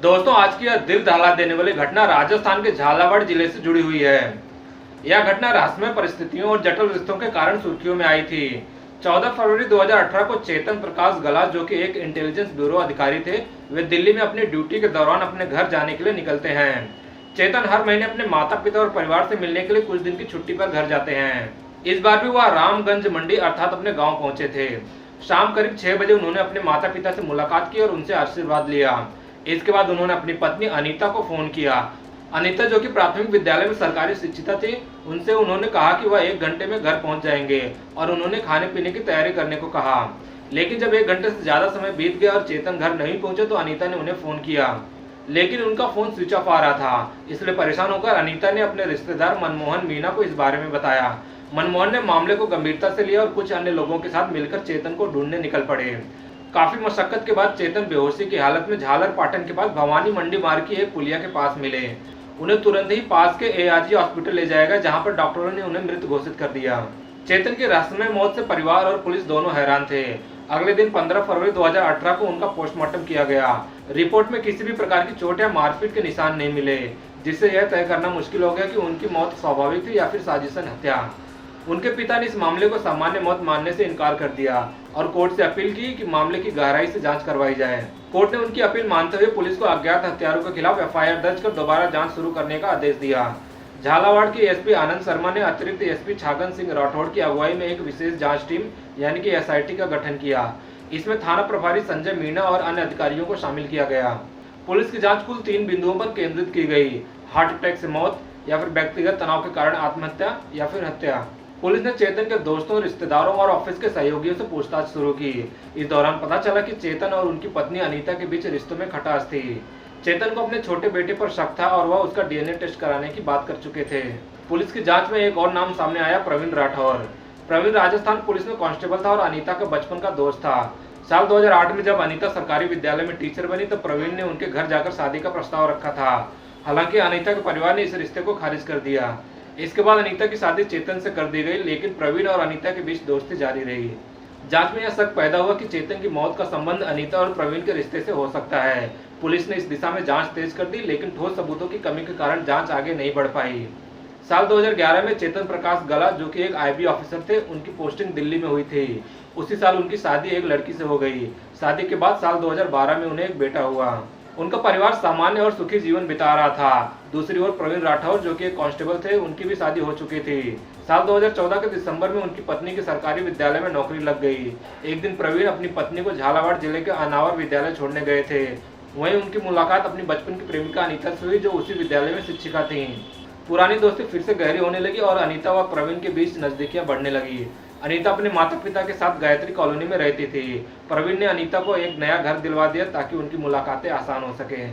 दोस्तों, आज की यह दिल दहला देने वाली घटना राजस्थान के झालावाड़ जिले से जुड़ी हुई है। यह घटना रहस्यमय परिस्थितियों और जटिल रिश्तों के कारण सुर्खियों में आई थी। 14 फरवरी 2018 को चेतन प्रकाश गला, जो कि एक इंटेलिजेंस ब्यूरो अधिकारी थे, वे दिल्ली में अपनी ड्यूटी के दौरान अपने घर जाने के लिए निकलते हैं। चेतन हर महीने अपने माता पिता और परिवार से मिलने के लिए कुछ दिन की छुट्टी पर घर जाते हैं। इस बार भी वह रामगंज मंडी अर्थात अपने गाँव पहुंचे थे। शाम करीब 6 बजे उन्होंने अपने माता पिता से मुलाकात की और उनसे आशीर्वाद लिया। इसके बाद उन्होंने अपनी पत्नी अनीता को फोन किया। अनीता, जो कि प्राथमिक विद्यालय में सरकारी शिक्षिका थी, उनसे उन्होंने कहा कि वह 1 घंटे में घर पहुंच जाएंगे और उन्होंने खाने पीने की तैयारी करने को कहा। लेकिन जब 1 घंटे से ज्यादा समय बीत गया और चेतन घर नहीं पहुंचे तो अनीता ने उन्हें फोन किया, लेकिन उनका फोन स्विच ऑफ आ रहा था। इसलिए परेशान होकर अनीता ने अपने रिश्तेदार मनमोहन मीना को इस बारे में बताया। मनमोहन ने मामले को गंभीरता से लिया और कुछ अन्य लोगों के साथ मिलकर चेतन को ढूंढने निकल पड़े। काफी मशक्कत के बाद चेतन बेहोशी की हालत में झालर पाटन के पास भवानी मंडी मार्ग की एक पुलिया के पास मिले। उन्हें तुरंत ही पास के एआरजी हॉस्पिटल ले जाया गया, जहां पर डॉक्टरों ने उन्हें मृत घोषित कर दिया। चेतन की रहस्यमय मौत से परिवार और पुलिस दोनों हैरान थे। अगले दिन 15 फरवरी 2018 को उनका पोस्टमार्टम किया गया। रिपोर्ट में किसी भी प्रकार की चोट या मारपीट के निशान नहीं मिले, जिससे यह तय करना मुश्किल हो गया कि उनकी मौत स्वाभाविक थी या फिर साजिशन हत्या। उनके पिता ने इस मामले को सामान्य मौत मानने से इनकार कर दिया और कोर्ट से अपील की कि मामले की गहराई से जांच करवाई जाए। कोर्ट ने उनकी अपील मानते हुए पुलिस को अज्ञात हत्यारों के खिलाफ एफआईआर दर्ज कर दोबारा जांच शुरू करने का आदेश दिया। झालावाड़ के एसपी आनंद शर्मा ने अतिरिक्त एसपी छागन सिंह राठौड़ की अगुवाई में एक विशेष जांच टीम यानी कि एसआईटी का गठन किया। इसमें थाना प्रभारी संजय मीणा और अन्य अधिकारियों को शामिल किया गया। पुलिस की जाँच कुल 3 बिंदुओं पर केंद्रित की गई: हार्ट अटैक से मौत, या फिर व्यक्तिगत तनाव के कारण आत्महत्या, या फिर हत्या। पुलिस ने चेतन के दोस्तों, रिश्तेदारों और ऑफिस के सहयोगियों से पूछताछ शुरू की। इस दौरान पता चला कि चेतन और उनकी पत्नी अनीता के बीच रिश्तों में खटास थी। चेतन को अपने छोटे बेटे पर शक था और वह उसका डीएनए टेस्ट कराने की बात कर चुके थे। पुलिस की जांच में एक और नाम सामने आया, प्रवीण राठौर। प्रवीण राजस्थान पुलिस में कांस्टेबल था और अनीता का बचपन का दोस्त था। साल 2008 में जब अनीता सरकारी विद्यालय में टीचर बनी तो प्रवीण ने उनके घर जाकर शादी का प्रस्ताव रखा था। हालांकि अनीता के परिवार ने इस रिश्ते को खारिज कर दिया। इसके बाद अनीता की शादी चेतन से कर दी गई, लेकिन प्रवीण और अनीता के बीच दोस्ती जारी रही। जांच में यह शक पैदा हुआ कि चेतन की मौत का संबंध अनीता और प्रवीण के रिश्ते से हो सकता है। पुलिस ने इस दिशा में जांच तेज कर दी, लेकिन ठोस सबूतों की कमी के कारण जांच आगे नहीं बढ़ पाई। साल 2011 में चेतन प्रकाश गला, जो कि एक आईबी ऑफिसर थे, उनकी पोस्टिंग दिल्ली में हुई थी। उसी साल उनकी शादी एक लड़की से हो गई। शादी के बाद साल 2012 में उन्हें एक बेटा हुआ। उनका परिवार सामान्य और सुखी जीवन बिता रहा था। दूसरी ओर प्रवीण राठौर, जो कि एक कांस्टेबल थे, उनकी भी शादी हो चुकी थी। साल 2014 के दिसंबर में उनकी पत्नी की सरकारी विद्यालय में नौकरी लग गई। एक दिन प्रवीण अपनी पत्नी को झालावाड़ जिले के अनावर विद्यालय छोड़ने गए थे। वहीं उनकी मुलाकात अपनी बचपन की प्रेमिका अनीता से हुई, जो उसी विद्यालय में शिक्षिका थी। पुरानी दोस्ती फिर से गहरी होने लगी और अनीता व प्रवीण के बीच नजदीकियां बढ़ने लगी। अनीता अपने माता पिता के साथ गायत्री कॉलोनी में रहती थी। प्रवीण ने अनीता को एक नया घर दिलवा दिया ताकि उनकी मुलाकातें आसान हो सके।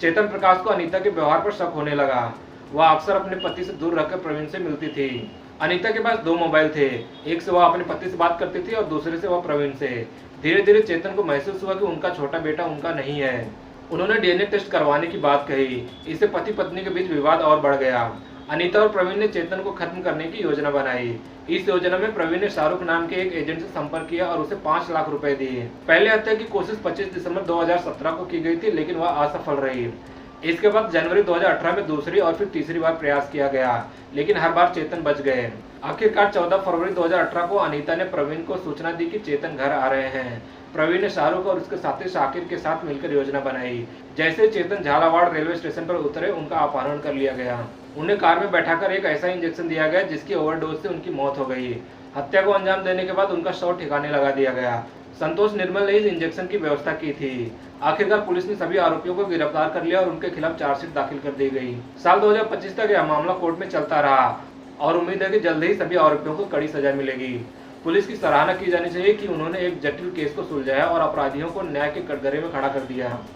चेतन प्रकाश को अनीता के व्यवहार पर शक होने लगा। वह अक्सर अपने पति से दूर रहकर प्रवीण से मिलती थी। अनीता के पास 2 मोबाइल थे, एक से वह अपने पति से बात करती थी और दूसरे से वह प्रवीण से। धीरे धीरे चेतन को महसूस हुआ कि उनका छोटा बेटा उनका नहीं है। उन्होंने डीएनए टेस्ट करवाने की बात कही। इससे पति पत्नी के बीच विवाद और बढ़ गया। अनीता और प्रवीण ने चेतन को खत्म करने की योजना बनाई। इस योजना में प्रवीण ने शाहरुख नाम के एक एजेंट से संपर्क किया और उसे 5 लाख रुपए दिए। पहले हत्या की कोशिश 25 दिसंबर 2017 को की गई थी, लेकिन वह असफल रही। इसके बाद जनवरी 2018 में दूसरी और फिर तीसरी बार प्रयास किया गया, लेकिन हर बार चेतन बच गए। आखिरकार 14 फरवरी 2018 को अनीता ने प्रवीण को सूचना दी कि चेतन घर आ रहे हैं। प्रवीण ने शाहरुख और उसके साथी शाकिर के साथ मिलकर योजना बनाई। जैसे चेतन झालावाड़ रेलवे स्टेशन पर उतरे, उनका अपहरण कर लिया गया। उन्हें कार में बैठाकर एक ऐसा इंजेक्शन दिया गया जिसकी ओवरडोज से उनकी मौत हो गई। हत्या को अंजाम देने के बाद उनका शव ठिकाने लगा दिया गया। संतोष निर्मल ने इस इंजेक्शन की व्यवस्था की थी। आखिरकार पुलिस ने सभी आरोपियों को गिरफ्तार कर लिया और उनके खिलाफ चार्जशीट दाखिल कर दी गई। साल 2025 तक यह मामला कोर्ट में चलता रहा और उम्मीद है कि जल्द ही सभी आरोपियों को कड़ी सजा मिलेगी। पुलिस की सराहना की जानी चाहिए कि उन्होंने एक जटिल केस को सुलझाया और अपराधियों को न्याय के कटघरे में खड़ा कर दिया।